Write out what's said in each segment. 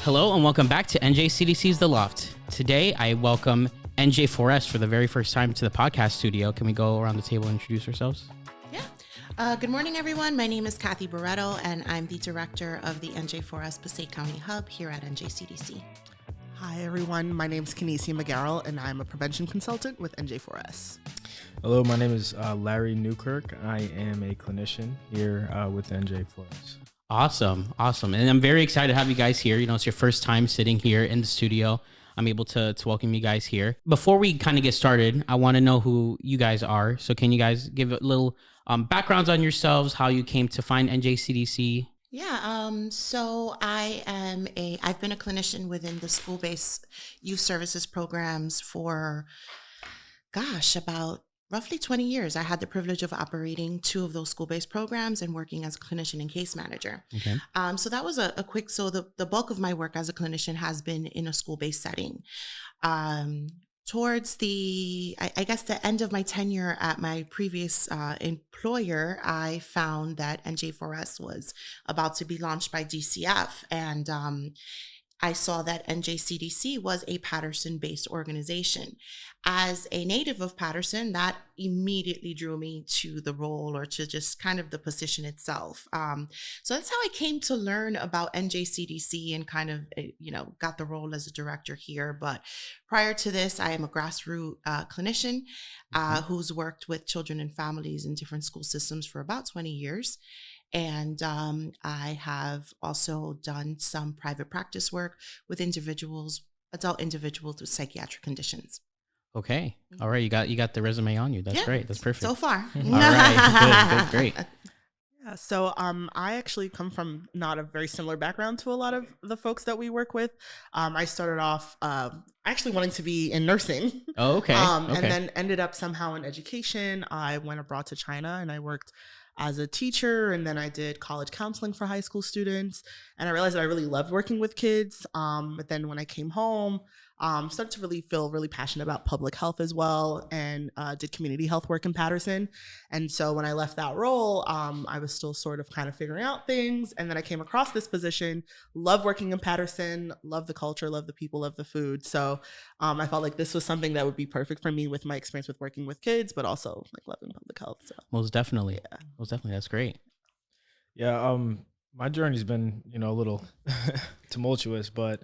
Hello and welcome back to NJCDC's The Loft. Today I welcome NJ4S for the very first time to the podcast studio. Can we go around the table and introduce ourselves? Yeah. Good morning, everyone. My name is Kathy Barretto, and I'm the director of the NJ4S Passaic County Hub here at NJCDC. Hi, everyone. My name is Kinesia McGarrell, and I'm a prevention consultant with NJ4S. Hello, my name is Larry Newkirk. I am a clinician here with NJ4S. Awesome. And I'm very excited to have you guys here. You know, it's your first time sitting here in the studio. I'm able to welcome you guys here. Before we kind of get started, I want to know who you guys are. So can you guys give a little backgrounds on yourselves, how you came to find NJCDC? Yeah, so I've been a clinician within the school-based youth services programs for, about roughly 20 years. I had the privilege of operating two of those school-based programs and working as a clinician and case manager. Okay. So that was a quick, so the bulk of my work as a clinician has been in a school-based setting. Towards the end of my tenure at my previous employer, I found that NJ4S was about to be launched by DCF, and I saw that NJCDC was a Patterson-based organization. As a native of Patterson, that immediately drew me to the role or to just kind of the position itself. So that's how I came to learn about NJCDC and kind of, got the role as a director here. But prior to this, I am a grassroots clinician who's worked with children and families in different school systems for about 20 years. And I have also done some private practice work with adult individuals with psychiatric conditions. Okay. All right. You got the resume on you. That's great. That's perfect. So far. All right. Good. Great. Yeah, so I actually come from not a very similar background to a lot of the folks that we work with. I started off actually wanting to be in nursing. Oh, okay. And then ended up somehow in education. I went abroad to China and I worked as a teacher, and then I did college counseling for high school students. And I realized that I really loved working with kids. But then when I came home, started to really feel really passionate about public health as well, and did community health work in Patterson. And so when I left that role, I was still sort of kind of figuring out things. And then I came across this position, love working in Patterson, love the culture, love the people, love the food. So I felt like this was something that would be perfect for me with my experience with working with kids, but also like loving public health. So. Most definitely. That's great. Yeah. My journey's been, a little tumultuous, but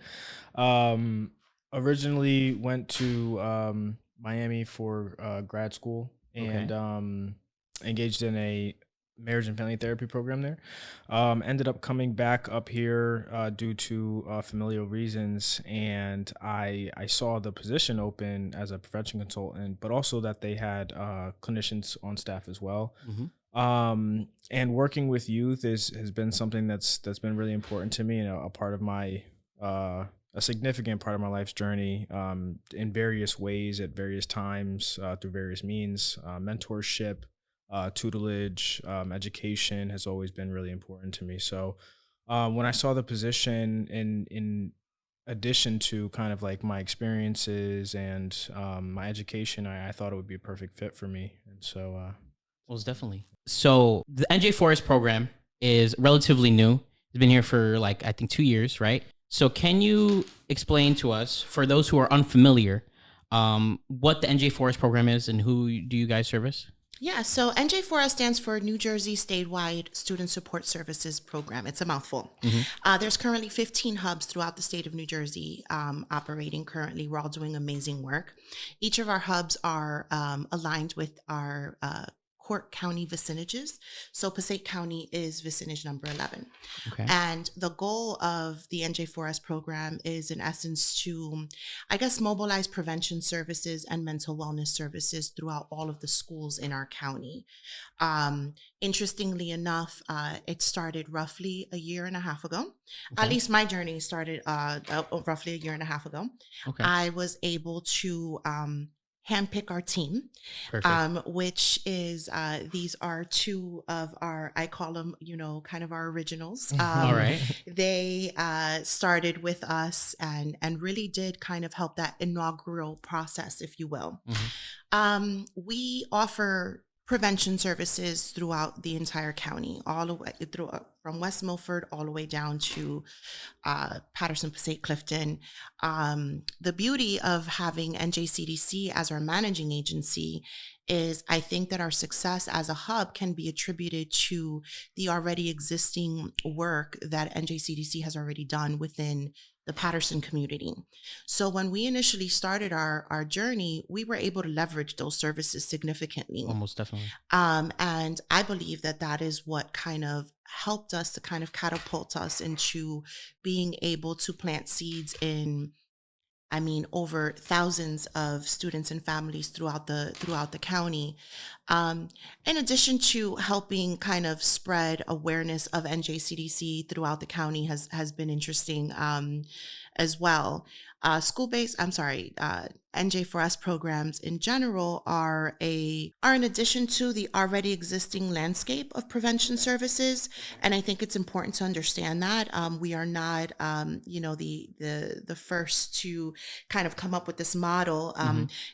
originally went to Miami for grad school and engaged in a marriage and family therapy program there. Ended up coming back up here due to familial reasons, and I saw the position open as a prevention consultant, but also that they had clinicians on staff as well. Mm-hmm. And working with youth has been something that's been really important to me, and a part of my a significant part of my life's journey in various ways at various times through various means. Mentorship, tutelage, education has always been really important to me. So when I saw the position in addition to kind of like my experiences and my education, I thought it would be a perfect fit for me. And so... Most definitely. So the NJ4S program is relatively new. It's been here for I think 2 years, right? So can you explain to us, for those who are unfamiliar, what the NJ4S program is and who do you guys service? Yeah, so NJ4S stands for New Jersey Statewide Student Support Services Program. It's a mouthful. Mm-hmm. There's currently 15 hubs throughout the state of New Jersey operating currently. We're all doing amazing work. Each of our hubs are aligned with our Cork County vicinages. So Passaic County is vicinage number 11. Okay. And the goal of the NJ4S program is in essence to, mobilize prevention services and mental wellness services throughout all of the schools in our county. Interestingly enough, it started roughly a year and a half ago. Okay. At least my journey started roughly a year and a half ago. Okay. I was able to handpick our team, which is these are two of our, I call them, kind of our originals. All right. They started with us and really did kind of help that inaugural process, if you will. Mm-hmm. We offer prevention services throughout the entire county, all the way through from West Milford all the way down to Patterson, Passaic, Clifton. The beauty of having NJCDC as our managing agency is I think that our success as a hub can be attributed to the already existing work that NJCDC has already done within the Patterson community. So when we initially started our journey, we were able to leverage those services significantly. Almost definitely. And I believe that that is what kind of helped us to kind of catapult us into being able to plant seeds in, I mean, over thousands of students and families throughout the county. In addition to helping kind of spread awareness of NJCDC throughout the county has been interesting as well. NJ4S programs in general are in addition to the already existing landscape of prevention services, and I think it's important to understand that we are not, the first to kind of come up with this model.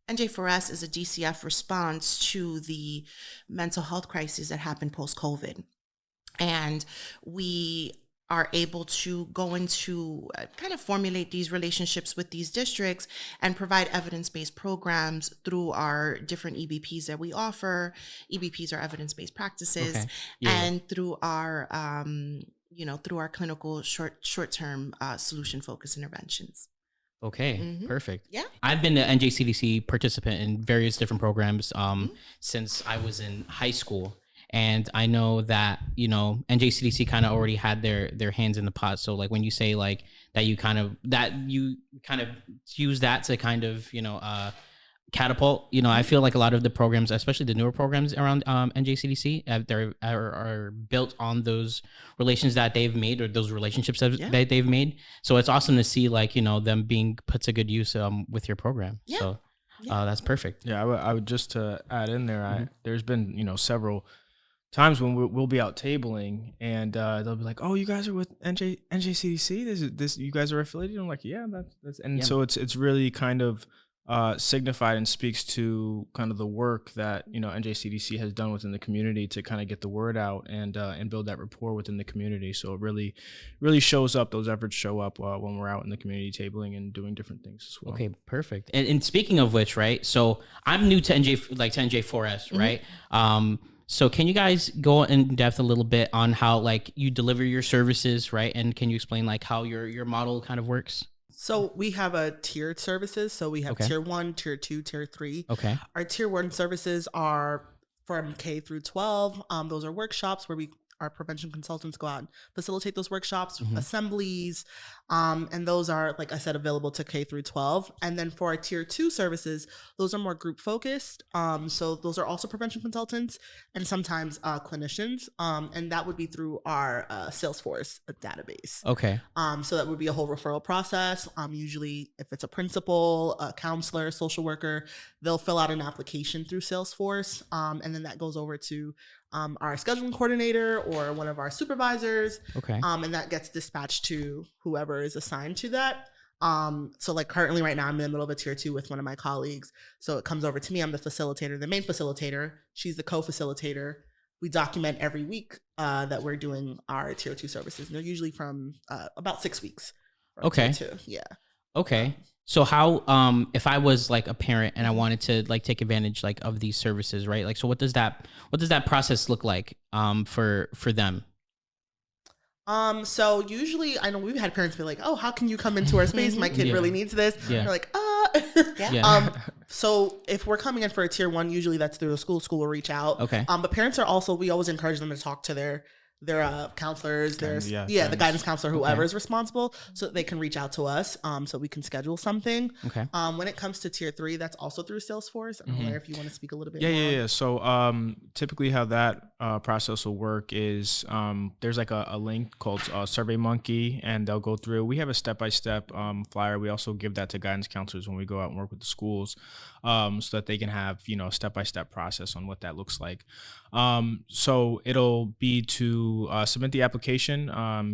NJ4S is a DCF response to the mental health crisis that happened post-COVID, and we are able to go into kind of formulate these relationships with these districts and provide evidence-based programs through our different EBPs that we offer. EBPs are evidence-based practices, Okay. Yeah. and through our through our clinical short-term solution-focused interventions. Okay, perfect. Yeah. I've been an NJCDC participant in various different programs since I was in high school. And I know that, NJCDC kind of already had their hands in the pot. So like when you say like that you kind of use that to kind of, catapult, I feel like a lot of the programs, especially the newer programs around NJCDC, are built on those relations that they've made, or those relationships that they've made. So it's awesome to see like, them being put to good use with your program. Yeah. So that's perfect. Yeah, I would just to add in there, there's been, several times when we'll be out tabling and they'll be like, "Oh, you guys are with NJCDC? This you guys are affiliated?" I'm like, "Yeah, that's." And so it's really kind of signified and speaks to kind of the work that NJCDC has done within the community to kind of get the word out and build that rapport within the community. So it really shows up. Those efforts show up when we're out in the community tabling and doing different things as well. Okay, perfect. And speaking of which, right? So I'm new to NJ4S, right? So can you guys go in depth a little bit on how like you deliver your services, right? And can you explain like how your model kind of works? So we have a tiered services. So we have tier 1, tier 2, tier 3. Okay. Our tier 1 services are from K through 12. Those are workshops where our prevention consultants go out and facilitate those workshops, assemblies, and those are, like I said, available to K through 12. And then for our tier 2 services, those are more group focused. So those are also prevention consultants and sometimes clinicians. And that would be through our Salesforce database. Okay. So that would be a whole referral process. Usually if it's a principal, a counselor, social worker, they'll fill out an application through Salesforce. And then that goes over to our scheduling coordinator or one of our supervisors. Okay. And that gets dispatched to whoever is assigned to that. So like currently right now I'm in the middle of a tier 2 with one of my colleagues. So it comes over to me. I'm the facilitator, the main facilitator. She's the co-facilitator. We document every week that we're doing our tier 2 services. And they're usually from about 6 weeks. Okay. Tier 2. Yeah. Okay. So how if I was like a parent and I wanted to like take advantage like of these services, right? Like so what does that process look like for them? So usually I know we've had parents be like, "Oh, how can you come into our space? My kid really needs this." Yeah. We're like, Yeah. So if we're coming in for a tier 1, usually that's through the school will reach out. Okay. But parents are also, we always encourage them to talk to their counselors, the guidance counselor, whoever is responsible, so that they can reach out to us, so we can schedule something. Okay. When it comes to tier 3, that's also through Salesforce. I don't know if you want to speak a little bit more. Yeah. So typically how that process will work is there's like a link called SurveyMonkey, and they'll go through. We have a step-by-step flyer. We also give that to guidance counselors when we go out and work with the schools, so that they can have a step-by-step process on what that looks like. So it'll be to submit the application,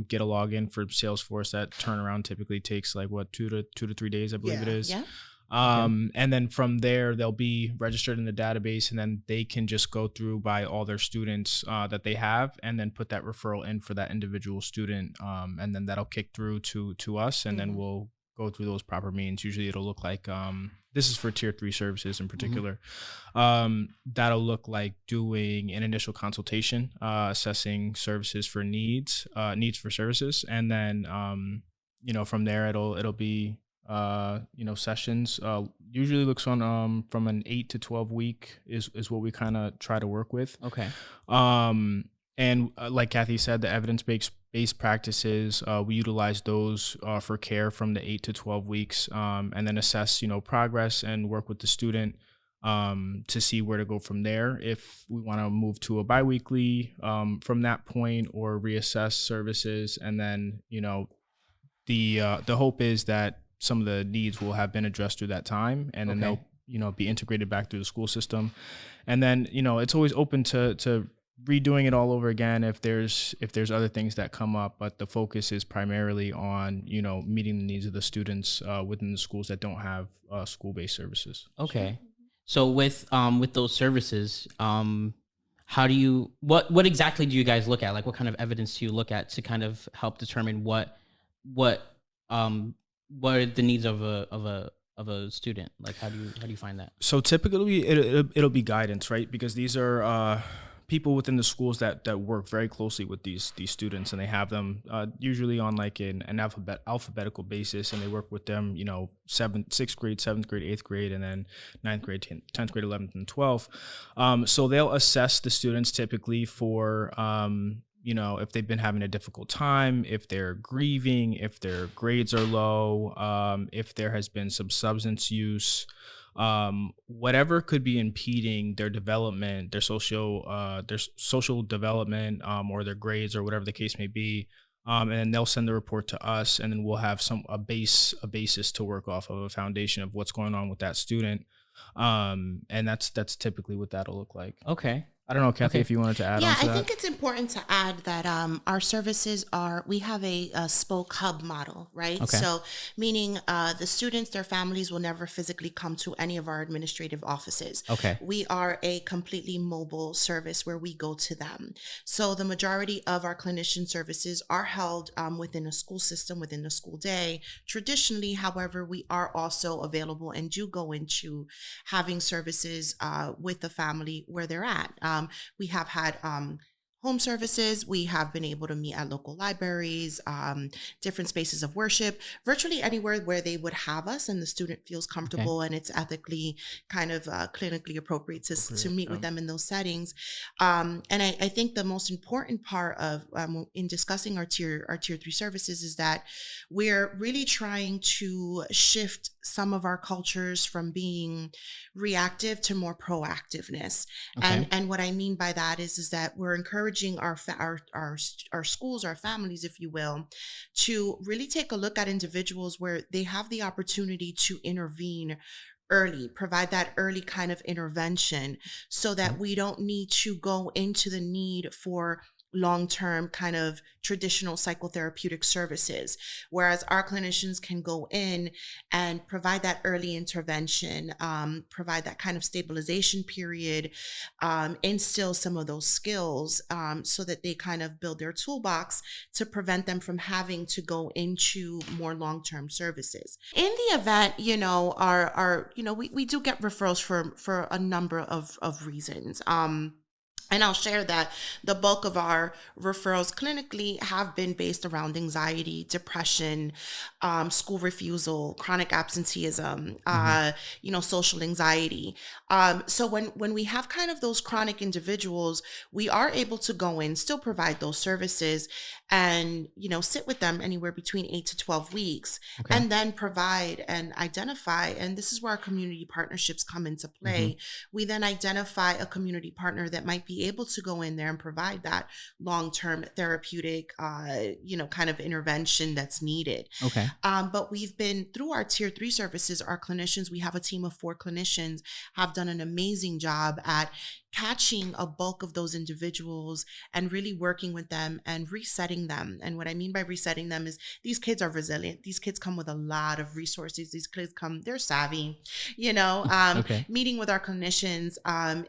get a login for Salesforce. That turnaround typically takes like 2 to 3 days, I believe it is. Yeah. And then from there, they'll be registered in the database, and then they can just go through by all their students that they have, and then put that referral in for that individual student. And then that'll kick through to us, and then we'll go through those proper means. Usually it'll look like, this is for tier 3 services in particular. That'll look like doing an initial consultation, assessing services for needs for services. And then, from there it'll be, sessions, usually looks on, from an 8 to 12 week is what we kind of try to work with. Okay. And like Kathy said, the evidence-based practices, we utilize those for care from the 8 to 12 weeks, and then assess, progress and work with the student to see where to go from there. If we want to move to a biweekly from that point, or reassess services, and then, the hope is that some of the needs will have been addressed through that time, and then they'll, be integrated back through the school system. And then, it's always open to redoing it all over again if there's other things that come up, but the focus is primarily on meeting the needs of the students within the schools that don't have school-based services. Okay. So with those services, how do you what exactly do you guys look at? Like, what kind of evidence do you look at to kind of help determine what are the needs of a student? Like, how do you find that? So typically it'll be guidance, right? Because these are people within the schools that work very closely with these students, and they have them usually on like an alphabetical basis, and they work with them, 6th grade, 7th grade, 8th grade, and then 9th grade, 10th grade, 11th, and 12th. So they'll assess the students typically for if they've been having a difficult time, if they're grieving, if their grades are low, if there has been some substance use, whatever could be impeding their development, their social development, or their grades, or whatever the case may be. And then they'll send the report to us, and then we'll have a basis to work off of, a foundation of what's going on with that student. And that's typically what that'll look like. Okay. I don't know, Kathy, if you wanted to add on to that. Yeah, I think it's important to add that our services we have a spoke hub model, right? Okay. So meaning the students, their families will never physically come to any of our administrative offices. Okay. We are a completely mobile service where we go to them. So the majority of our clinician services are held within a school system, within the school day. Traditionally, however, we are also available and do go into having services with the family where they're at. We have had home services. We have been able to meet at local libraries, different spaces of worship, virtually anywhere where they would have us and the student feels comfortable and it's ethically kind of clinically appropriate to meet with them in those settings. And I think the most important part of in discussing our tier 3 services is that we're really trying to shift some of our cultures from being reactive to more proactiveness. Okay. And what I mean by that is that we're encouraging our schools, our families, if you will, to really take a look at individuals where they have the opportunity to intervene early, provide that early kind of intervention, so that we don't need to go into the need for long-term kind of traditional psychotherapeutic services, whereas our clinicians can go in and provide that early intervention, provide that kind of stabilization period, instill some of those skills so that they kind of build their toolbox to prevent them from having to go into more long-term services. In the event, we do get referrals for a number of reasons. And I'll share that the bulk of our referrals clinically have been based around anxiety, depression, school refusal, chronic absenteeism, social anxiety. So when we have kind of those chronic individuals, we are able to go in, still provide those services, and sit with them anywhere between 8 to 12 weeks, and then provide and identify. And this is where our community partnerships come into play. We then identify a community partner that might be able to go in there and provide that long-term therapeutic, kind of intervention that's needed. Okay. But we've been through our tier 3 services, our clinicians, we have a team of 4 clinicians, have done an amazing job at catching a bulk of those individuals and really working with them and resetting them. And what I mean by resetting them is these kids are resilient. These kids come with a lot of resources. These kids they're savvy, Okay. meeting with our clinicians,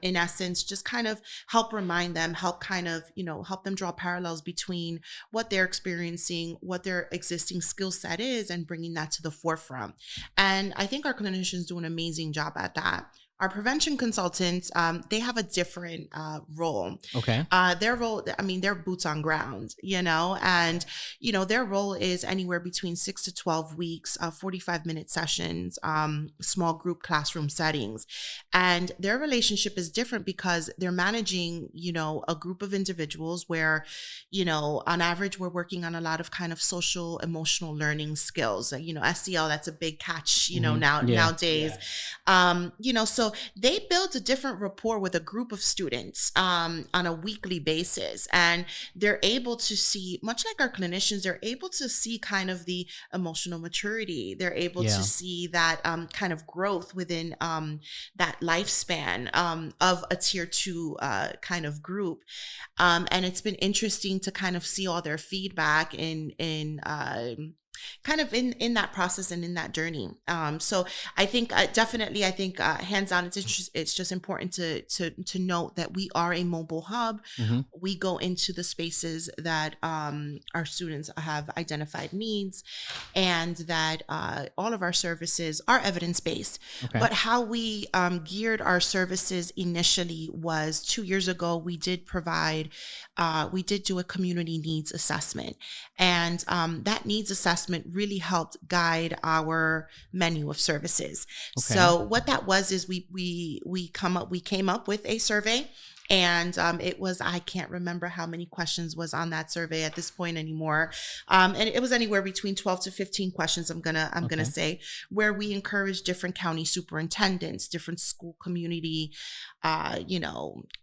in essence, just kind of help remind them, help them draw parallels between what they're experiencing, what their existing skill set is, and bringing that to the forefront. And I think our clinicians do an amazing job at that. Our prevention consultants, they have a different role. Okay. Their role, they're boots on ground, and, their role is anywhere between 6 to 12 weeks, 45-minute sessions, small group classroom settings. And their relationship is different because they're managing, a group of individuals where, on average, we're working on a lot of kind of social, emotional learning skills. SEL, that's a big catch, nowadays. So they build a different rapport with a group of students on a weekly basis. And they're able to see, much like our clinicians, they're able to see kind of the emotional maturity. They're able to see that kind of growth within that lifespan of a tier 2 kind of group. And it's been interesting to kind of see all their feedback in that process and in that journey. So I think definitely, hands down, it's just important to note that we are a mobile hub. Mm-hmm. We go into the spaces that our students have identified needs, and that all of our services are evidence-based. Okay. But how we geared our services initially was 2 years ago, we did do a community needs assessment. And that needs assessment really helped guide our menu of services. Okay. So what that was is we came up with a survey. And it was, I can't remember how many questions was on that survey at this point anymore. And it was anywhere between 12 to 15 questions, I'm gonna say, where we encouraged different county superintendents, different school community,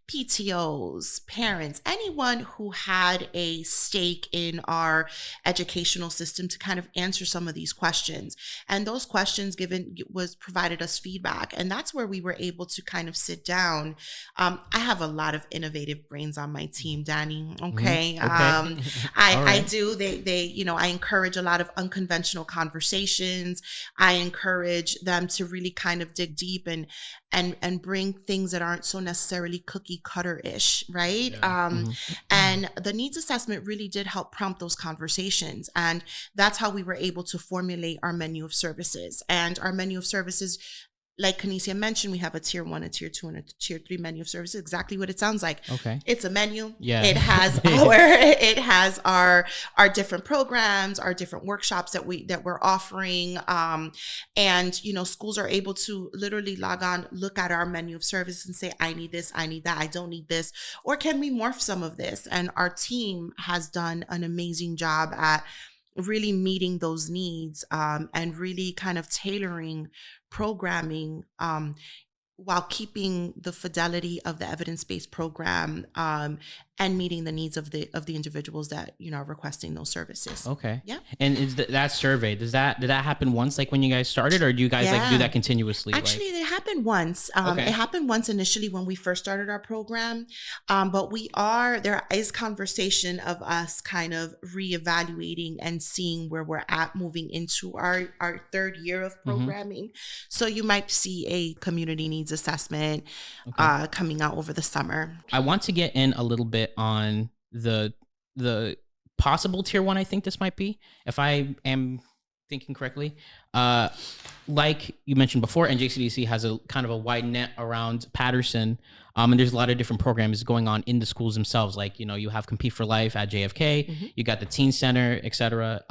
PTOs, parents, anyone who had a stake in our educational system to kind of answer some of these questions. And those questions provided us feedback. And that's where we were able to kind of sit down. I have a lot of innovative brains on my team, Danny. Okay. Mm-hmm. Okay. I do. I encourage a lot of unconventional conversations. I encourage them to really kind of dig deep and bring things that aren't so necessarily cookie cutter-ish, right? Yeah. And the needs assessment really did help prompt those conversations. And that's how we were able to formulate our menu of services. And our menu of services, like Kanesia mentioned, we have a tier 1, a tier 2, and a tier 3 menu of services. Exactly what it sounds like. Okay. It's a menu. Yeah. It has our different programs, our different workshops that we're offering. And schools are able to literally log on, look at our menu of services and say, I need this, I need that, I don't need this, or can we morph some of this? And our team has done an amazing job at really meeting those needs, and really kind of tailoring programming while keeping the fidelity of the evidence-based program, and meeting the needs of the individuals that are requesting those services. Okay. Yeah. And is that survey, did that happen once, like when you guys started, or do you guys like do that continuously? Actually, it happened once. It happened once initially when we first started our program. But there is conversation of us kind of reevaluating and seeing where we're at moving into our third year of programming. So you might see a community needs assessment coming out over the summer. I want to get in a little bit on the possible tier 1. I think this might be, if I am thinking correctly. Like you mentioned before, NJCDC has a kind of a wide net around Patterson, and there's a lot of different programs going on in the schools themselves. Like you have Compete for Life at JFK, you got the Teen Center, etc.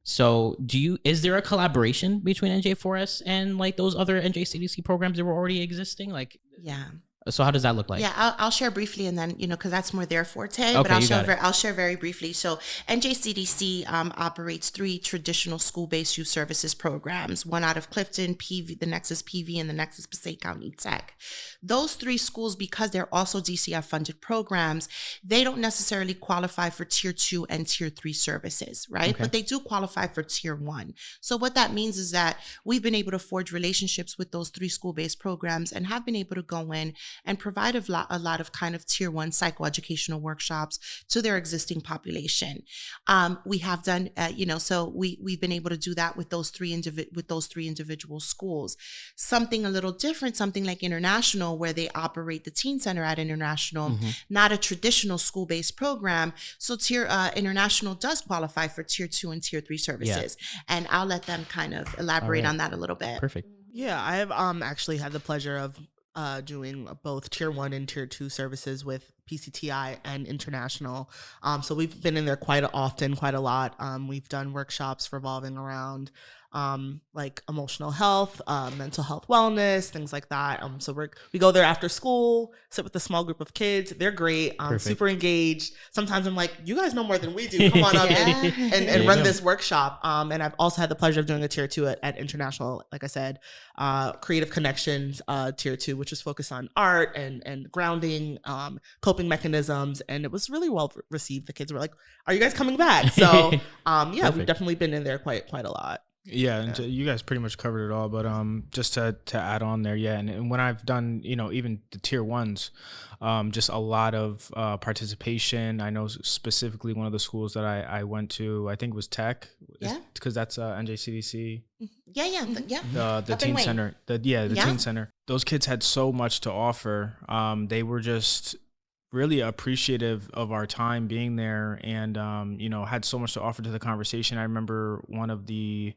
So is there a collaboration between NJ4S and like those other NJCDC programs that were already existing? Like, yeah. So how does that look like? Yeah, I'll share briefly, and then because that's more their forte. Okay, but I'll share very briefly. So NJCDC operates 3 traditional school-based youth services programs. One out of Clifton, PV, the next is PV, and the next is Passaic County Tech. Those 3 schools, because they're also DCF-funded programs, they don't necessarily qualify for tier 2 and tier 3 services, right? Okay. But they do qualify for tier 1. So what that means is that we've been able to forge relationships with those 3 school-based programs and have been able to go in and provide a lot of kind of tier 1 psychoeducational workshops to their existing population. We have done, so we've been able to do that with those three individual schools. Something a little different, something like International, where they operate the teen center at International, not a traditional school-based program. So International does qualify for tier 2 and tier 3 services. And I'll let them kind of elaborate on that a little bit. Perfect. Yeah, I have actually had the pleasure of doing both tier 1 and tier 2 services with PCTI and International. So we've been in there quite a lot. We've done workshops revolving around like emotional health, mental health wellness, things like that. So we go there after school, sit with a small group of kids. They're great, super engaged. Sometimes I'm like, you guys know more than we do. Come on up and run this workshop. And I've also had the pleasure of doing a tier 2 at International, like I said, Creative Connections tier 2, which was focused on art and grounding, coping mechanisms. And it was really well received. The kids were like, are you guys coming back? So we've definitely been in there quite a lot. Yeah, and you guys pretty much covered it all, but just to add on there, and when I've done, even the tier 1s, just a lot of participation. I know specifically one of the schools that I went to, I think it was Tech, because that's NJCDC. The teen center, teen center. Those kids had so much to offer. They were just really appreciative of our time being there, and had so much to offer to the conversation. I remember one of the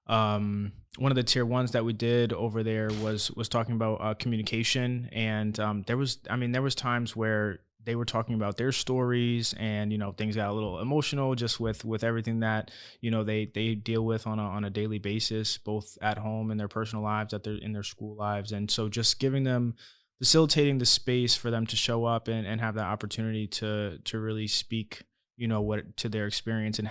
tier 1s that we did over there was talking about communication, and there was times where they were talking about their stories, and things got a little emotional just with everything that they deal with on a daily basis, both at home in their personal lives, in their school lives. And so just facilitating the space for them to show up and have that opportunity to really speak what to their experience, and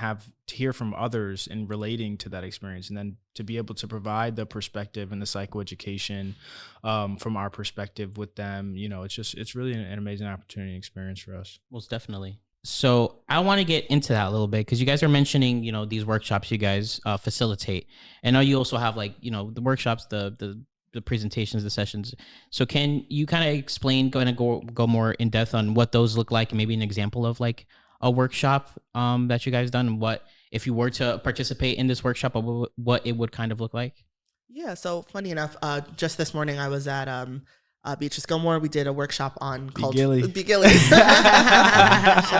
to hear from others and relating to that experience, and then to be able to provide the perspective and the psychoeducation from our perspective with them. It's really an amazing opportunity and experience for us. Most definitely. So I want to get into that a little bit, because you guys are mentioning these workshops you guys facilitate, and now you also have the workshops, the presentations, the sessions. So can you kind of explain, go more in depth on what those look like, and maybe an example of like a workshop that you guys done, and what, if you were to participate in this workshop, what it would kind of look like? Yeah, so funny enough, just this morning I was at Beatrice Gilmore. We did a workshop on culture. Shout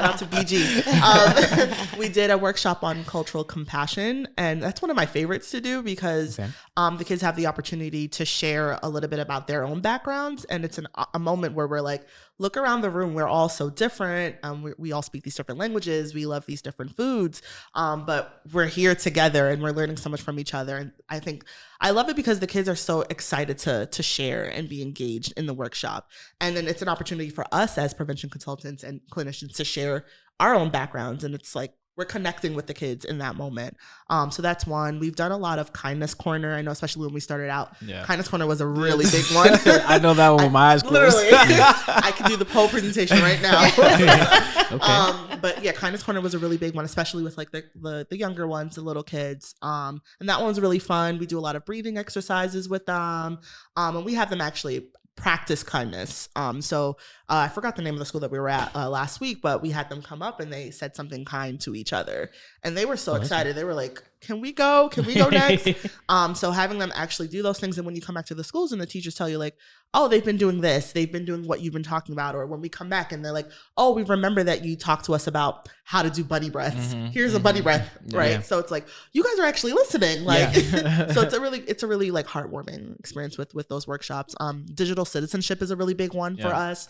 out to BG. We did a workshop on cultural compassion, and that's one of my favorites to do, because the kids have the opportunity to share a little bit about their own backgrounds, and it's a moment where we're like, look around the room, we're all so different. We all speak these different languages, we love these different foods, but we're here together and we're learning so much from each other. And I think I love it because the kids are so excited to share and be engaged in the workshop. And then it's an opportunity for us as prevention consultants and clinicians to share our own backgrounds. And it's like, we're connecting with the kids in that moment. So that's one. We've done a lot of Kindness Corner. I know, especially when we started out, Kindness Corner was a really big one. I know that one with my eyes closed. Literally. I could do the whole presentation right now. But yeah, Kindness Corner was a really big one, especially with like the younger ones, the little kids. And that one was really fun. We do a lot of breathing exercises with them. And we have them actually practice kindness. So I forgot the name of the school that we were at last week, but we had them come up and they said something kind to each other, and they were so excited. They were like, can we go next? So having them actually do those things, and when you come back to the schools and the teachers tell you like, oh, they've been doing this, they've been doing what you've been talking about, or when we come back and they're like, oh, we remember that you talked to us about how to do buddy breaths. Here's a buddy breath, right? Yeah. So it's like, you guys are actually listening, like. So it's a really like heartwarming experience with those workshops. Digital citizenship is a really big one for us.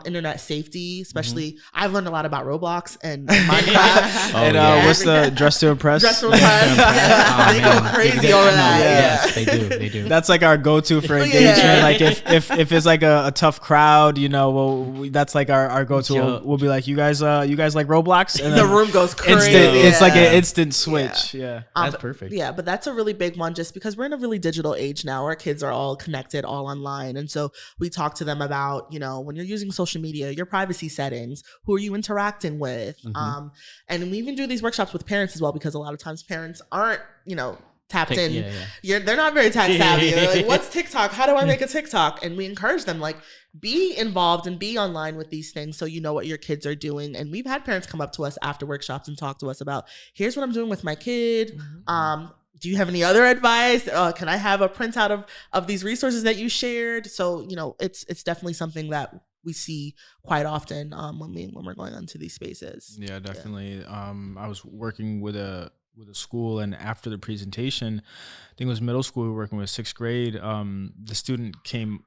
Internet safety, especially. I've learned a lot about Roblox and Minecraft. What's the dress to impress? Dress to impress. They go crazy over that. Yes, they do. That's like our go-to for engagement. Like if it's like a tough crowd, that's like our go-to. We'll be like, you guys like Roblox, and the room goes crazy. It's like an instant switch. Yeah, that's perfect. Yeah, but that's a really big one, just because we're in a really digital age now. Our kids are all connected, all online, and so we talk to them about when you're using social media, your privacy settings, who are you interacting with, and we even do these workshops with parents as well, because a lot of times parents aren't tapped in. Yeah. They're not very tech savvy. They're like, what's TikTok? How do I make a TikTok? And we encourage them, like, be involved and be online with these things so you know what your kids are doing. And we've had parents come up to us after workshops and talk to us about, here's what I'm doing with my kid. Do you have any other advice? Can I have a printout of these resources that you shared? So, it's definitely something that we see quite often when we're going into these spaces. Yeah, definitely. Yeah. I was working with a school, and after the presentation, I think it was middle school, we were working with 6th grade. The student came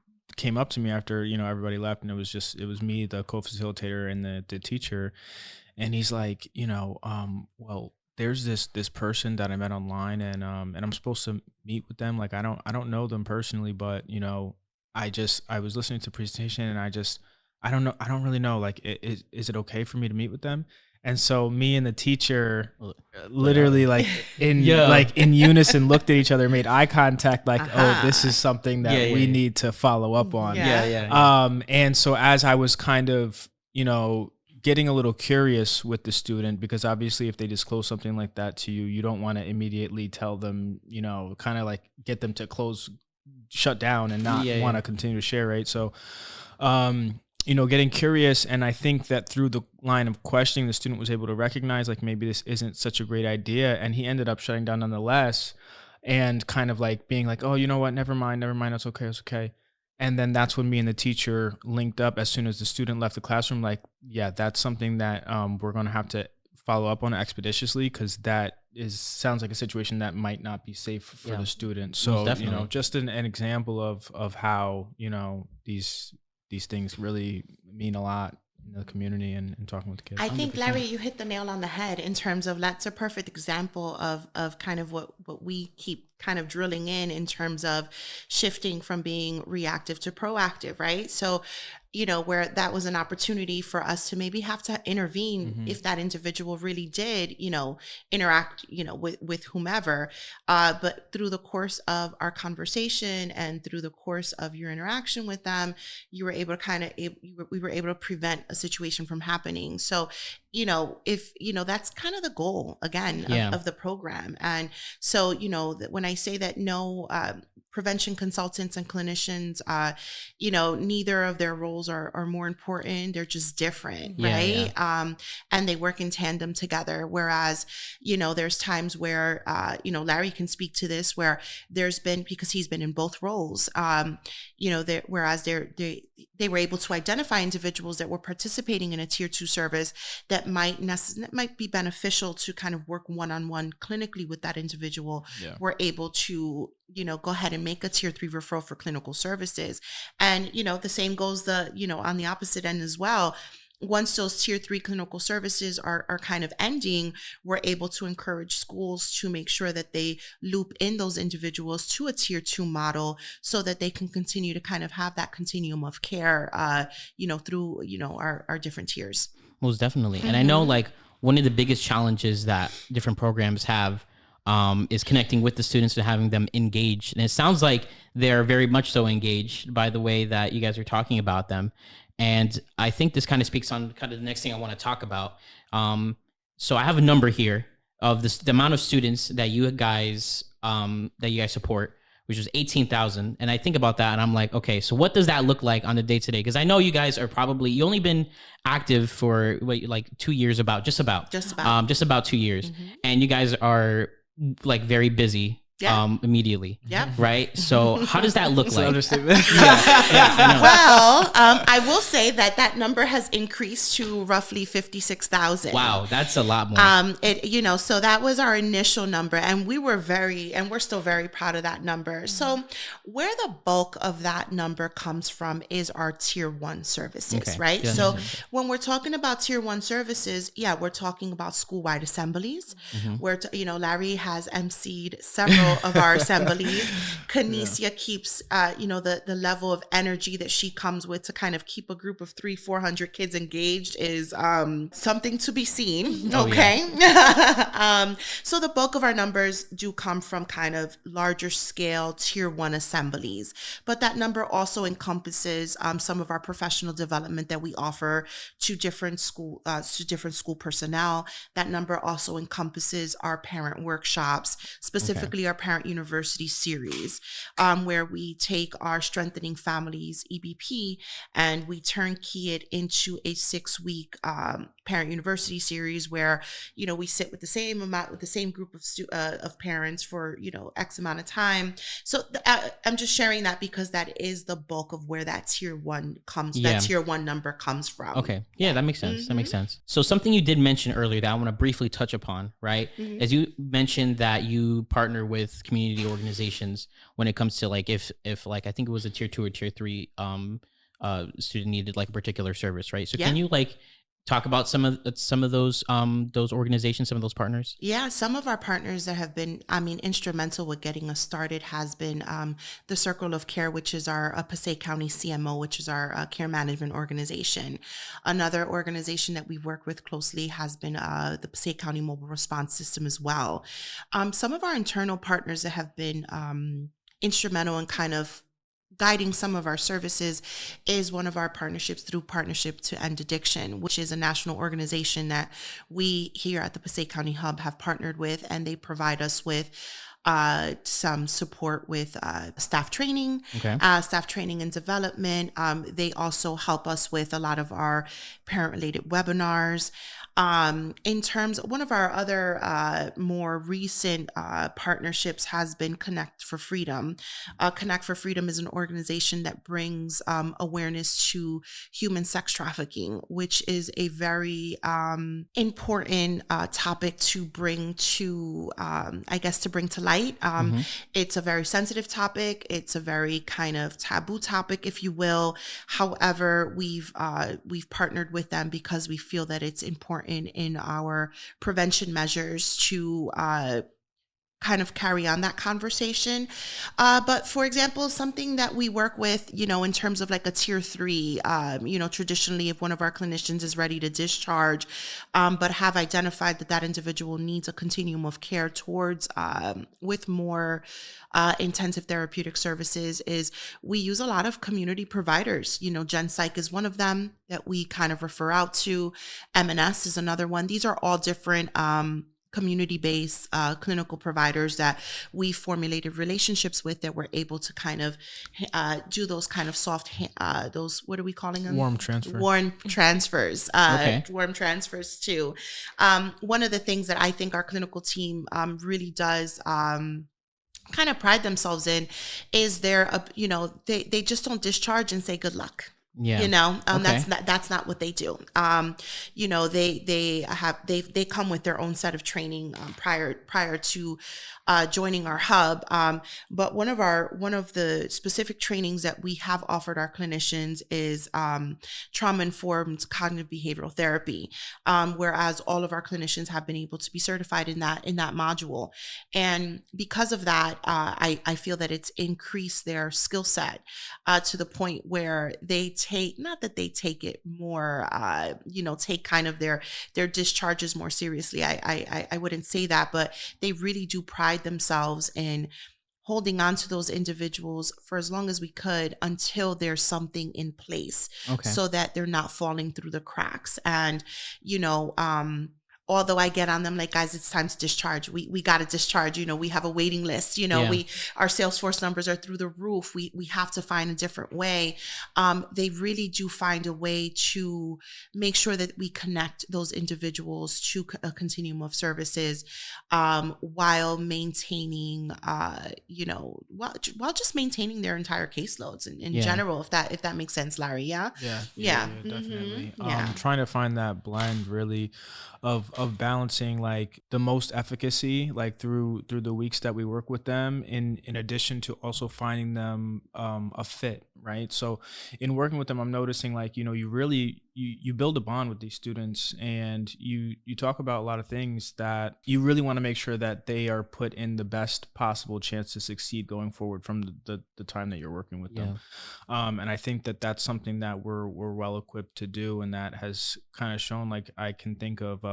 up to me after everybody left, and it was me, the co-facilitator, and the teacher, and he's like, well, there's this person that I met online, and I'm supposed to meet with them. Like, I don't know them personally, but I was listening to the presentation, and I don't really know, like, is it okay for me to meet with them? And so me and the teacher literally like in unison looked at each other, made eye contact, like, oh, this is something that we need to follow up on. And so as I was kind of, getting a little curious with the student, because obviously if they disclose something like that to you, you don't want to immediately tell them, kind of like get them to shut down and not want to continue to share, right? So, getting curious, and I think that through the line of questioning, the student was able to recognize, like, maybe this isn't such a great idea, and he ended up shutting down nonetheless, and kind of like being like, oh, you know what, never mind, it's okay. And then that's when me and the teacher linked up as soon as the student left the classroom, like, yeah, that's something that we're going to have to follow up on expeditiously, because that sounds like a situation that might not be safe for the student. So, just an example of how, these things really mean a lot in the community and talking with the kids. I think, Larry, you hit the nail on the head in terms of, that's a perfect example of kind of what we keep kind of drilling in terms of shifting from being reactive to proactive, right? So, where that was an opportunity for us to maybe have to intervene if that individual really did, interact, with whomever. But through the course of our conversation and through the course of your interaction with them, you were able to we were able to prevent a situation from happening. So, if, that's kind of the goal again of the program. And so, when I say that no, prevention consultants and clinicians, neither of their roles are more important. They're just different, right? And they work in tandem together. Whereas, there's times where, Larry can speak to this, where there's been, because he's been in both roles, whereas they were able to identify individuals that were participating in a tier 2 service that might be beneficial to kind of work one-on-one clinically with that individual. We're able to, go ahead and make a tier 3 referral for clinical services. And, the same goes on the opposite end as well. Once those tier 3 clinical services are kind of ending, we're able to encourage schools to make sure that they loop in those individuals to a tier 2 model so that they can continue to kind of have that continuum of care, through, our different tiers. Most definitely. And I know, like, one of the biggest challenges that different programs have is connecting with the students and having them engaged. And it sounds like they're very much so engaged by the way that you guys are talking about them. And I think this kind of speaks on kind of the next thing I want to talk about. So I have a number here of the amount of students that you guys support, which was 18,000. And I think about that and I'm like, okay, so what does that look like on the day to day? Because I know you guys are you only been active for like 2 years, just about 2 years. And you guys are like very busy. Immediately. Right. So how does that look like? Well, I will say that number has increased to roughly 56,000. Wow, that's a lot more. So that was our initial number, and we're still very proud of that number. So where the bulk of that number comes from is our tier 1 services, right? So when we're talking about tier 1 services, we're talking about school-wide assemblies, where Larry has emceed several of our assemblies. Kanesia keeps, the level of energy that she comes with to kind of keep a group of 300-400 kids engaged is something to be seen. Okay. So the bulk of our numbers do come from kind of larger scale tier 1 assemblies, but that number also encompasses some of our professional development that we offer to different school personnel. That number also encompasses our parent workshops, specifically our Parent University series, where we take our Strengthening Families EBP and we turnkey it into a 6-week Parent University series where, we sit with the same group of parents for, X amount of time. So I'm just sharing that because that is the bulk of where that tier one number comes from. Okay. Yeah, that makes sense. That makes sense. So something you did mention earlier that I want to briefly touch upon, right? As you mentioned that you partner with community organizations when it comes to like if like I think it was a tier 2 or tier 3 student needed like a particular service, right? So can you like talk about some of those organizations, some of those partners? Yeah, some of our partners that have been, instrumental with getting us started has been the Circle of Care, which is our Passaic County CMO, which is our care management organization. Another organization that we work with closely has been the Passaic County Mobile Response System as well. Some of our internal partners that have been instrumental in kind of guiding some of our services is one of our partnerships through Partnership to End Addiction, which is a national organization that we here at the Passaic County Hub have partnered with, and they provide us with some support with staff training, and development. They also help us with a lot of our parent-related webinars. In terms of one of our other more recent partnerships has been Connect for Freedom. Connect for Freedom is an organization that brings awareness to human sex trafficking, which is a very important topic to bring to, to bring to light. It's a very sensitive topic. It's a very kind of taboo topic, if you will. However, we've partnered with them because we feel that it's important in our prevention measures to kind of carry on that conversation. But for example, something that we work with, in terms of like a tier 3, traditionally if one of our clinicians is ready to discharge, but have identified that individual needs a continuum of care towards with more intensive therapeutic services, is we use a lot of community providers. Gen Psych is one of them that we kind of refer out to. M&S is another one. These are all different community-based clinical providers that we formulated relationships with, that we're able to kind of do those kind of soft, those, what are we calling them? Warm transfers. Warm transfers too. One of the things that I think our clinical team really does kind of pride themselves in is they just don't discharge and say good luck. Yeah. That's not what they do. They come with their own set of training prior to joining our hub. But one of the specific trainings that we have offered our clinicians is trauma-informed cognitive behavioral therapy. Whereas all of our clinicians have been able to be certified in that module. And because of that, I feel that it's increased their skill set to the point where they take it more, take kind of their discharges more seriously. I wouldn't say that, but they really do pride themselves in holding on to those individuals for as long as we could until there's something in place, so that they're not falling through the cracks. And, although I get on them like, guys, it's time to discharge. We got to discharge. We have a waiting list. Our Salesforce numbers are through the roof. We have to find a different way. They really do find a way to make sure that we connect those individuals to a continuum of services, while maintaining, while just maintaining their entire caseloads in general. If that makes sense, Larry. Yeah, definitely. Yeah. Trying to find that blend really of balancing like the most efficacy like through the weeks that we work with them, in addition to also finding them a fit, right? So in working with them, I'm noticing like, you really you build a bond with these students, and you talk about a lot of things that you really want to make sure that they are put in the best possible chance to succeed going forward from the time that you're working with them. And I think that that's something that we're well equipped to do, and that has kind of shown, like I can think of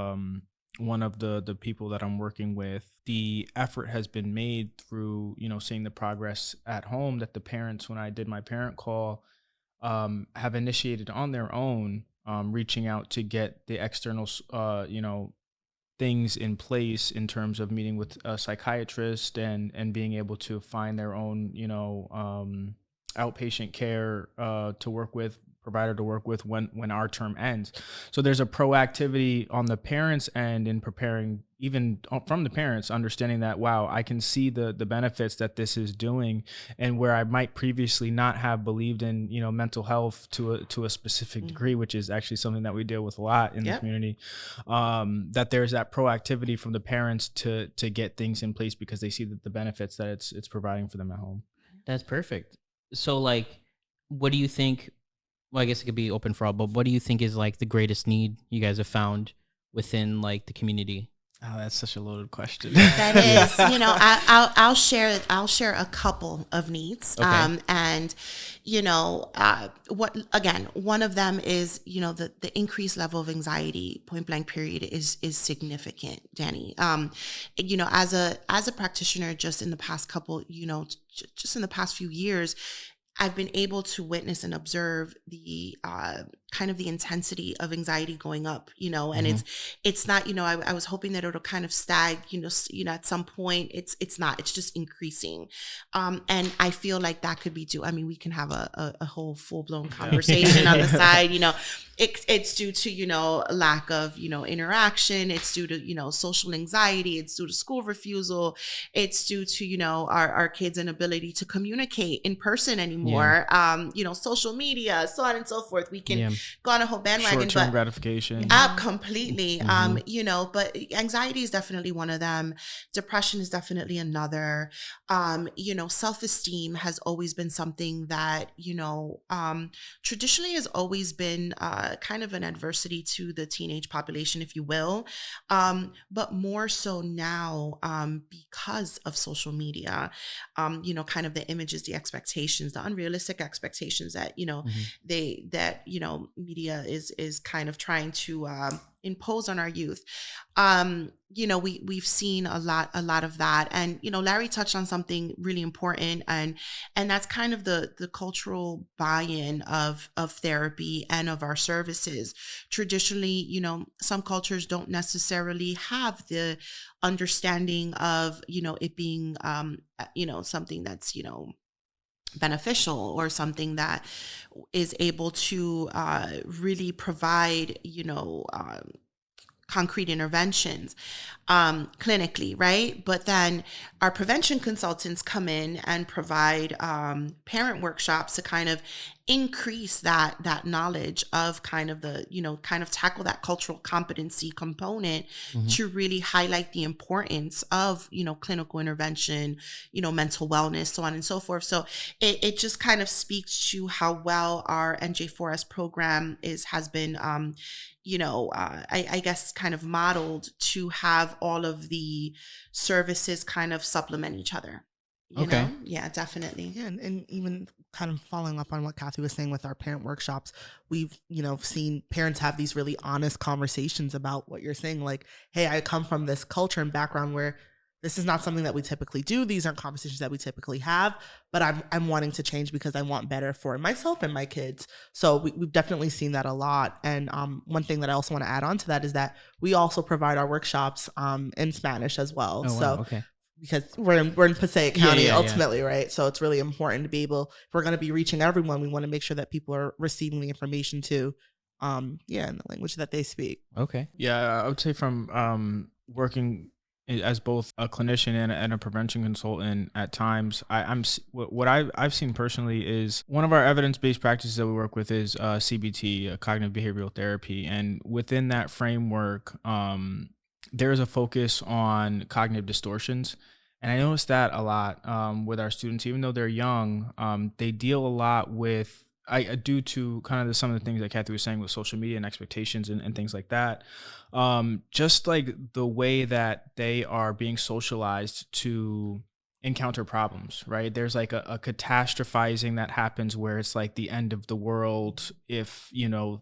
one of the people that I'm working with, the effort has been made through, seeing the progress at home, that the parents, when I did my parent call, have initiated on their own, reaching out to get the external, things in place in terms of meeting with a psychiatrist and being able to find their own, outpatient care to work with, provider to work with when our term ends. So there's a proactivity on the parents' end in preparing, even from the parents, understanding that, wow, I can see the benefits that this is doing, and where I might previously not have believed in, mental health to a specific degree, which is actually something that we deal with a lot in the community. That there's that proactivity from the parents to get things in place because they see the benefits that it's providing for them at home. That's perfect. So like, what do you think? Well, I guess it could be open for all, but what do you think is like the greatest need you guys have found within like the community? Oh, that's such a loaded question. That is, I'll share a couple of needs. Okay. And one of them is, the increased level of anxiety, point blank period, is significant, Danny. As a practitioner, just in the past couple, just in the past few years, I've been able to witness and observe the kind of the intensity of anxiety going up, and it's not, I was hoping that it'll kind of at some point. It's not, it's just increasing. And I feel like that could be due. I mean, we can have a whole full blown conversation on the side, it's due to, lack of, interaction. It's due to, social anxiety. It's due to school refusal. It's due to, our kids' inability to communicate in person anymore. Social media, so on and so forth. We can go on a whole bandwagon. Short-term gratification. Completely. But anxiety is definitely one of them. Depression is definitely another. Self-esteem has always been something that, traditionally has always been kind of an adversity to the teenage population, if you will. But more so now because of social media, kind of the images, the expectations, the unrealistic expectations that, media is kind of trying to impose on our youth. We've seen a lot of that. And, Larry touched on something really important, and that's kind of the cultural buy-in of therapy and of our services. Traditionally, some cultures don't necessarily have the understanding of, it being, something that's, beneficial, or something that is able to really provide, concrete interventions clinically, right? But then our prevention consultants come in and provide parent workshops to kind of increase that knowledge of kind of the, kind of tackle that cultural competency component to really highlight the importance of, clinical intervention, mental wellness, so on and so forth. So it just kind of speaks to how well our NJ4S program has been, I guess kind of modeled to have all of the services kind of supplement each other. You know? Yeah, definitely. Yeah, and even kind of following up on what Kathy was saying with our parent workshops, we've, seen parents have these really honest conversations about what you're saying. Like, hey, I come from this culture and background where this is not something that we typically do. These aren't conversations that we typically have, but I'm wanting to change because I want better for myself and my kids. So we've definitely seen that a lot. And one thing that I also want to add on to that is that we also provide our workshops in Spanish as well. Oh, wow. So Okay. because we're in Passaic County ultimately, right? So it's really important to be able, if we're going to be reaching everyone, we want to make sure that people are receiving the information too, in the language that they speak. Okay. Yeah, I would say from working as both a clinician and a prevention consultant at times, what I've seen personally is one of our evidence-based practices that we work with is CBT, cognitive behavioral therapy, and within that framework, there is a focus on cognitive distortions. And I noticed that a lot with our students, even though they're young, they deal a lot with, due to kind of some of the things that Kathy was saying with social media and expectations and things like that. Just like the way that they are being socialized to encounter problems, right? There's like a catastrophizing that happens where it's like the end of the world if,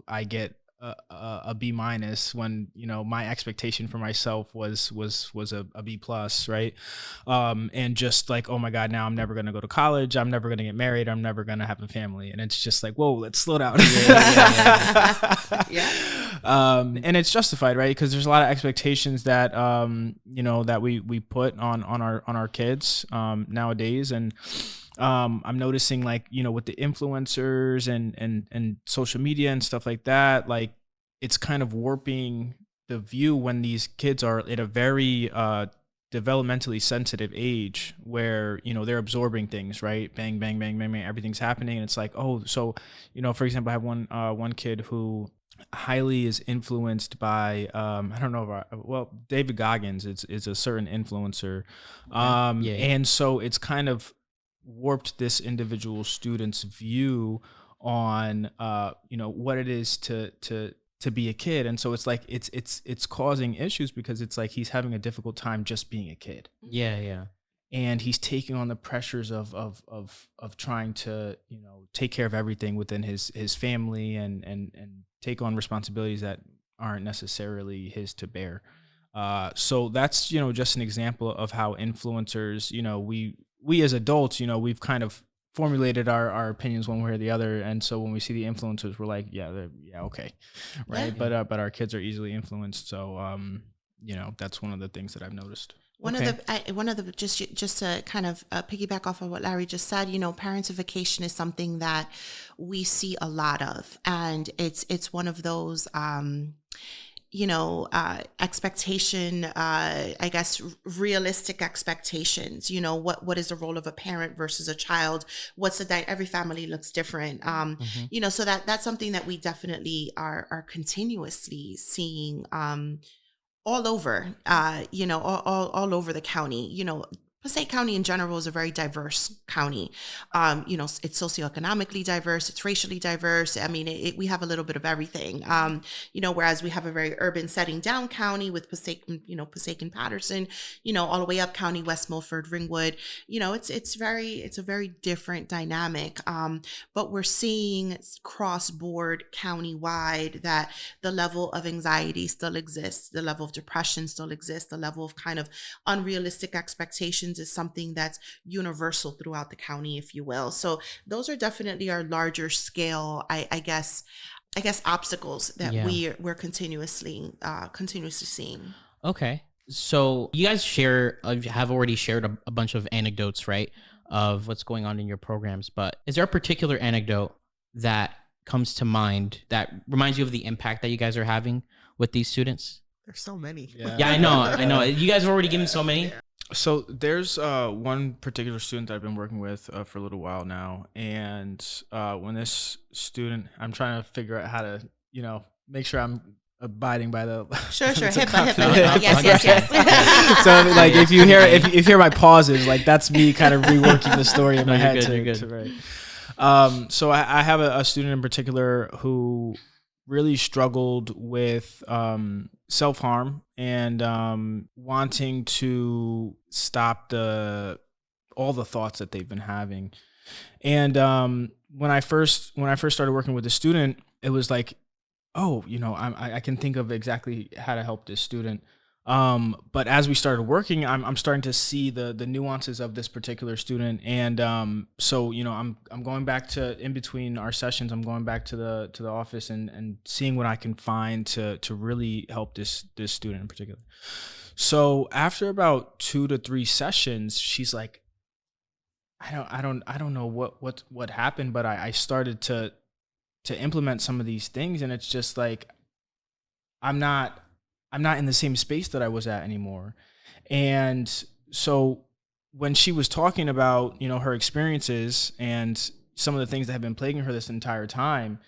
I get a B minus when, you know, my expectation for myself was a B plus, right? And just like, oh my God, now I'm never going to go to college. I'm never going to get married. I'm never going to have a family. And it's just like, whoa, let's slow down. Yeah. And it's justified, right? Because there's a lot of expectations that, you know, that we put on our kids, nowadays. And, I'm noticing, like, you know, with the influencers and social media and stuff like that, like it's kind of warping the view when these kids are at a very developmentally sensitive age where, you know, they're absorbing things, right? Bang, bang, bang, bang, bang, everything's happening. And it's like, oh, so, you know, for example, I have one kid who highly is influenced by I don't know about, well, David Goggins is a certain influencer. And so it's kind of warped this individual student's view on you know, what it is to be a kid. And so it's like it's causing issues because it's like he's having a difficult time just being a kid. Yeah. And he's taking on the pressures of trying to, you know, take care of everything within his family and take on responsibilities that aren't necessarily his to bear. So that's, you know, just an example of how influencers, you know, we as adults, you know, we've kind of formulated our opinions one way or the other. And so when we see the influencers, we're like, yeah, okay. Right. Yeah. But our kids are easily influenced. So, you know, that's one of the things that I've noticed. One of the just to kind of piggyback off of what Larry just said, you know, parentification is something that we see a lot of, and it's one of those you know, expectation, I guess, realistic expectations, you know, what is the role of a parent versus a child? What's every family looks different. You know, so that's something that we definitely are continuously seeing, all over, you know, all over the county. You know, Passaic County in general is a very diverse county. You know, it's socioeconomically diverse, it's racially diverse. I mean, we have a little bit of everything. You know, whereas we have a very urban setting down county with Passaic, you know, Passaic and Patterson, you know, all the way up county, West Milford, Ringwood. You know, it's a very different dynamic. But we're seeing cross board countywide that the level of anxiety still exists, the level of depression still exists, the level of kind of unrealistic expectations is something that's universal throughout the county, if you will. So those are definitely our larger scale, I guess obstacles that we're continuously seeing. Okay. So you guys have already shared a bunch of anecdotes, right, of what's going on in your programs, but is there a particular anecdote that comes to mind that reminds you of the impact that you guys are having with these students? There's so many. Yeah, I know. You guys have already given so many. So there's one particular student that I've been working with for a little while now, and when this student, I'm trying to figure out how to, you know, make sure I'm abiding by the sure HIPAA. Yes. So like if you hear my pauses, like that's me kind of reworking the story in my head. To write. So I have a student in particular who really struggled with self-harm and wanting to stop all the thoughts that they've been having. And when I first started working with the student, it was like, oh, you know, I can think of exactly how to help this student. But as we started working, I'm starting to see the nuances of this particular student. And so, you know, I'm going back to, in between our sessions, I'm going back to the office and seeing what I can find to really help this student in particular. So after about 2 to 3 sessions, she's like, I don't know what happened, but I started to implement some of these things, and it's just like I'm not in the same space that I was at anymore. And so when she was talking about, you know, her experiences and some of the things that have been plaguing her this entire time,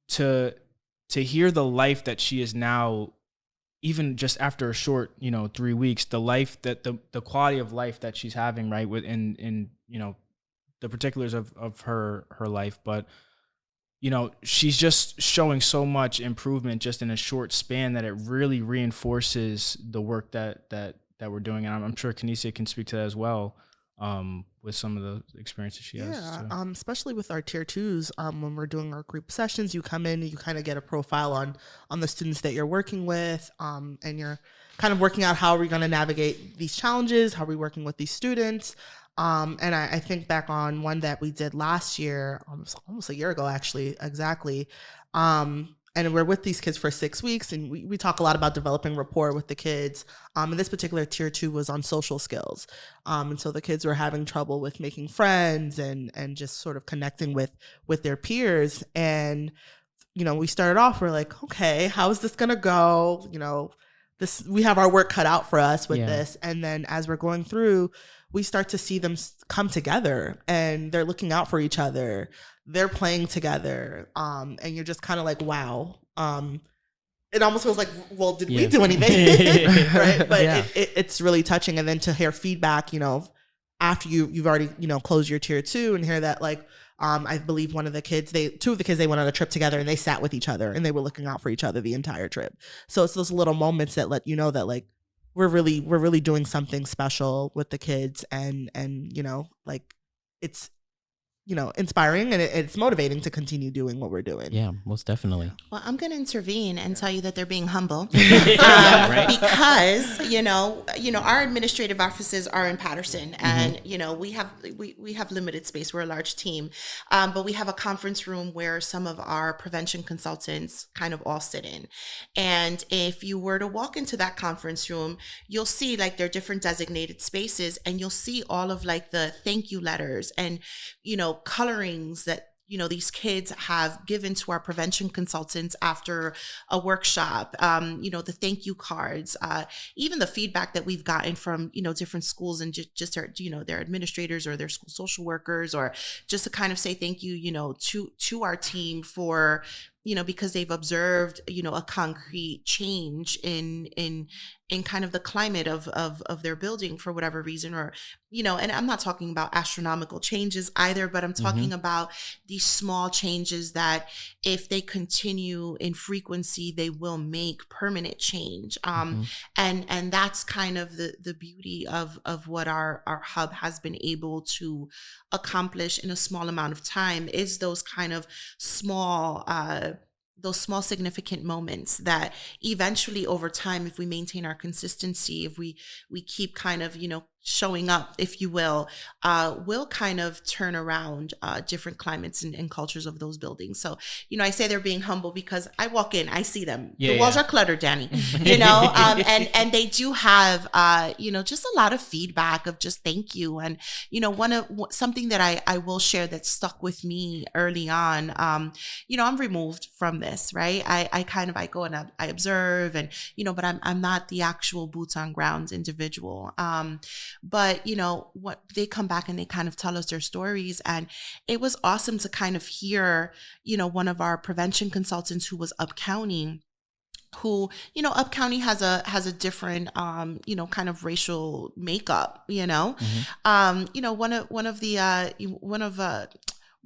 to hear the life that she is now, even just after a short, you know, 3 weeks, the life that the quality of life that she's having, right, in you know, the particulars of her life, but you know, she's just showing so much improvement just in a short span that it really reinforces the work that we're doing. And I'm sure Kinesia can speak to that as well. with some of the experiences she has. Yeah, So. especially with our tier twos, when we're doing our group sessions, you come in, you kind of get a profile on the students that you're working with, and you're kind of working out how are we going to navigate these challenges, how are we working with these students. And I think back on one that we did last year, almost a year ago, actually, exactly. And we're with these kids for 6 weeks, and we talk a lot about developing rapport with the kids. And this particular tier 2 was on social skills. And so the kids were having trouble with making friends and just sort of connecting with their peers. And, we started off, we're like, okay, how is this going to go? We have our work cut out for us with this. And then as we're going through, we start to see them come together, and they're looking out for each other. They're playing together. And you're just kind of like, wow. It almost feels like, well, did we do anything? Right. But it's really touching. And then to hear feedback, after you've already, closed your tier 2, and hear that, like, I believe two of the kids, they went on a trip together, and they sat with each other, and they were looking out for each other the entire trip. So it's those little moments that let you know that, like, we're really doing something special with the kids, and like, it's inspiring, and it's motivating to continue doing what we're doing. Yeah, most definitely. Well, I'm going to intervene and tell you that they're being humble Right. because, our administrative offices are in Patterson, and, we have limited space. We're a large team, but we have a conference room where some of our prevention consultants kind of all sit in. And if you were to walk into that conference room, you'll see, like, there are different designated spaces, and you'll see all of, like, the thank you letters and, colorings that these kids have given to our prevention consultants after a workshop, the thank you cards, even the feedback that we've gotten from different schools, and just their administrators or their school social workers, or just to kind of say thank you to our team for because they've observed a concrete change in kind of the climate of their building for whatever reason, or and I'm not talking about astronomical changes either, but I'm talking about these small changes that if they continue in frequency, they will make permanent change. And that's kind of the beauty of what our hub has been able to accomplish in a small amount of time, is those kind of small significant moments that eventually over time, if we maintain our consistency, if we keep kind of showing up, if you will kind of turn around different climates and cultures of those buildings. So I say they're being humble because I walk in, I see them. The walls are cluttered, Danny. And they do have just a lot of feedback of just thank you. And something that I will share that stuck with me early on. I'm removed from this, right? I go and I observe, and but I'm not the actual boots on ground individual. But what they come back and they kind of tell us their stories, and it was awesome to kind of hear one of our prevention consultants who was up county, who up county has a different kind of racial makeup.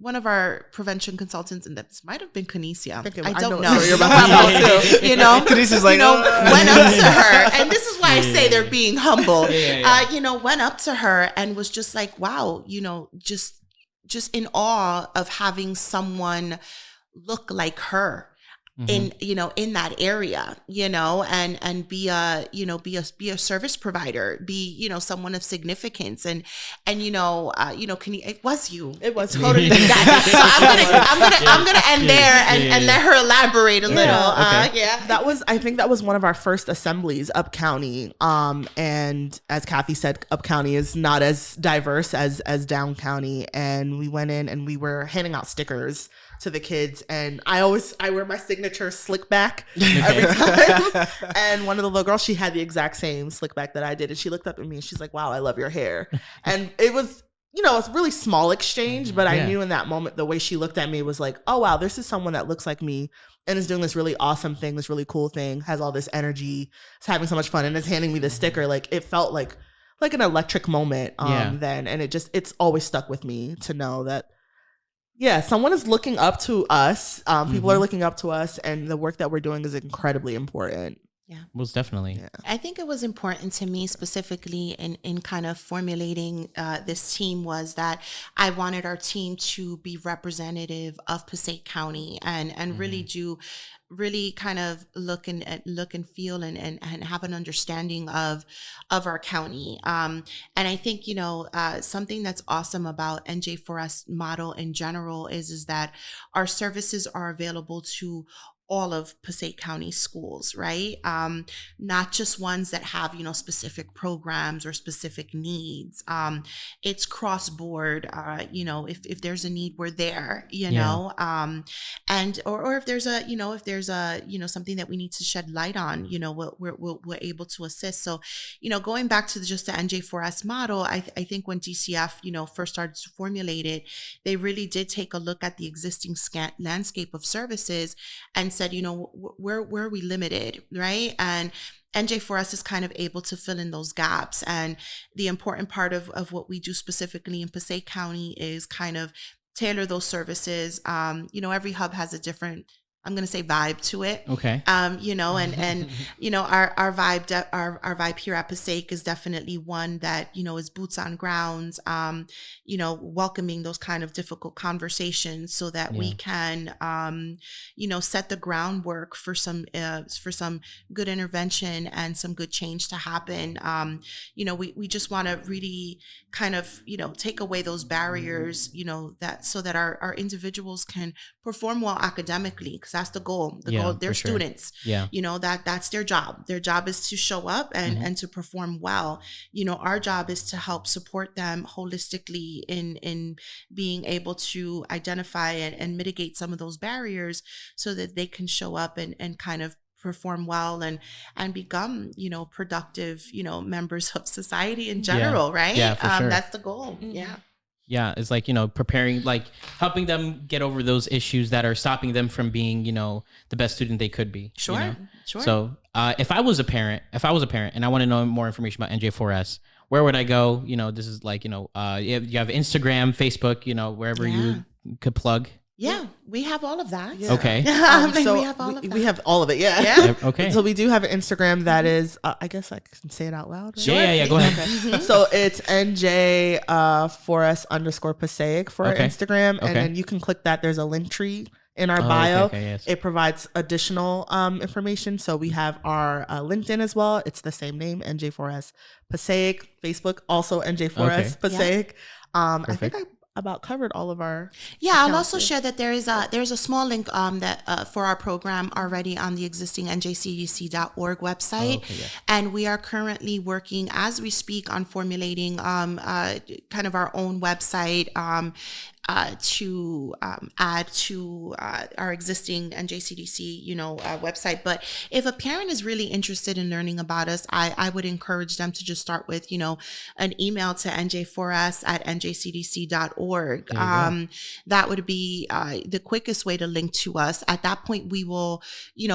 One of our prevention consultants, and that might have been Kanesia. I don't know. You're about to tell too. Kanesia's like, went up to her, and this is why I say they're being humble. Went up to her and was just like, wow, just in awe of having someone look like her. In that area, and be a service provider, be someone of significance, and it was you. It was totally that. So I'm gonna end there and let her elaborate a little. I think that was one of our first assemblies up county. And as Kathy said, up county is not as diverse as down county, and we went in and we were handing out stickers to the kids, and I wear my signature slick back every time. And one of the little girls, she had the exact same slick back that I did, and she looked up at me and she's like, wow, I love your hair. And it was it's a really small exchange, but I knew in that moment the way she looked at me was like, oh wow, this is someone that looks like me and is doing this really awesome thing, this really cool thing, has all this energy, is having so much fun, and is handing me this sticker. Like, it felt like an electric moment then, and it's always stuck with me to know that someone is looking up to us. People are looking up to us, and the work that we're doing is incredibly important. Yeah. Most definitely. Yeah. I think it was important to me specifically in kind of formulating this team was that I wanted our team to be representative of Passaic County and really do really kind of look and feel and have an understanding of our county. And I think, something that's awesome about NJ4S model in general is that our services are available to all of Passaic County schools, right? Not just ones that have, specific programs or specific needs. It's cross board. If there's a need, we're there, and or if there's something that we need to shed light on, we're able to assist. So, going back to just the NJ4S model, I think when DCF, first started to formulate it, they really did take a look at the existing landscape of services and said, where are we limited, right? And NJ4S is kind of able to fill in those gaps. And the important part of what we do specifically in Passaic County is kind of tailor those services. Every hub has a different, I'm going to say, vibe to it. Okay. And our vibe here at Passaic is definitely one that, is boots on grounds, welcoming those kind of difficult conversations so that we can, set the groundwork for some good intervention and some good change to happen. We just want to really kind of, take away those barriers, that so that our individuals can perform well academically, because that's the goal. Goal, they're students. Yeah. That's their job. Their job is to show up and to perform well. Our job is to help support them holistically in being able to identify and mitigate some of those barriers so that they can show up and kind of perform well and become, productive, members of society in general, right? Yeah, for sure. That's the goal. Yeah. Yeah, it's like, preparing, like helping them get over those issues that are stopping them from being, the best student they could be. Sure. So if I was a parent and I want to know more information about NJ4S, where would I go? This is like, you have Instagram, Facebook, wherever you could plug. Yeah, we have all of that. Yeah. Okay. So we have all of that. We have all of it. Yeah. Yeah. Okay. So we do have an Instagram that is, I guess I can say it out loud. Right? Yeah. Go ahead. Okay. So it's NJ4S _ Passaic for our Instagram. And then you can click that. There's a link tree in our bio. Okay, yes. It provides additional information. So we have our LinkedIn as well. It's the same name, NJ4S Passaic. Facebook, also NJ4S Passaic. I think I about covered all of our I'll also share that there's a small link that for our program already on the existing NJCDC.org website. And we are currently working as we speak on formulating kind of our own website to add to our existing NJCDC, website. But if a parent is really interested in learning about us, I would encourage them to just start with, an email to NJ4S@NJCDC.org. That would be the quickest way to link to us. At that point, we will,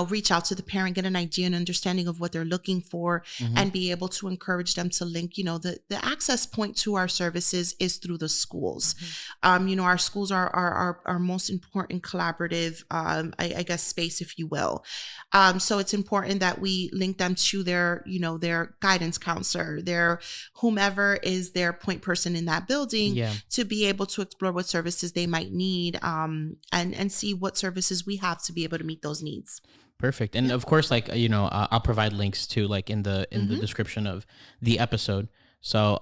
reach out to the parent, get an idea and understanding of what they're looking for, and be able to encourage them to link, the access point to our services is through the schools. Our schools are our most important collaborative, I guess, space, if you will. So it's important that we link them to their guidance counselor, their whomever is their point person in that building, to be able to explore what services they might need, and see what services we have to be able to meet those needs. Perfect. And of course, like, I'll provide links to like in the description of the episode. So,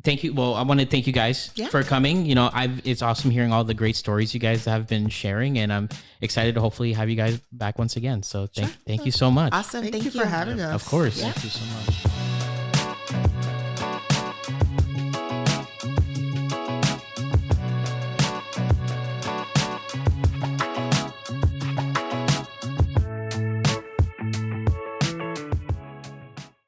thank you. Well, I want to thank you guys for coming. It's awesome hearing all the great stories you guys have been sharing, and I'm excited to hopefully have you guys back once again. So thank you so much. Awesome. Thank you for having us. Of course. Yeah. Thank you so much.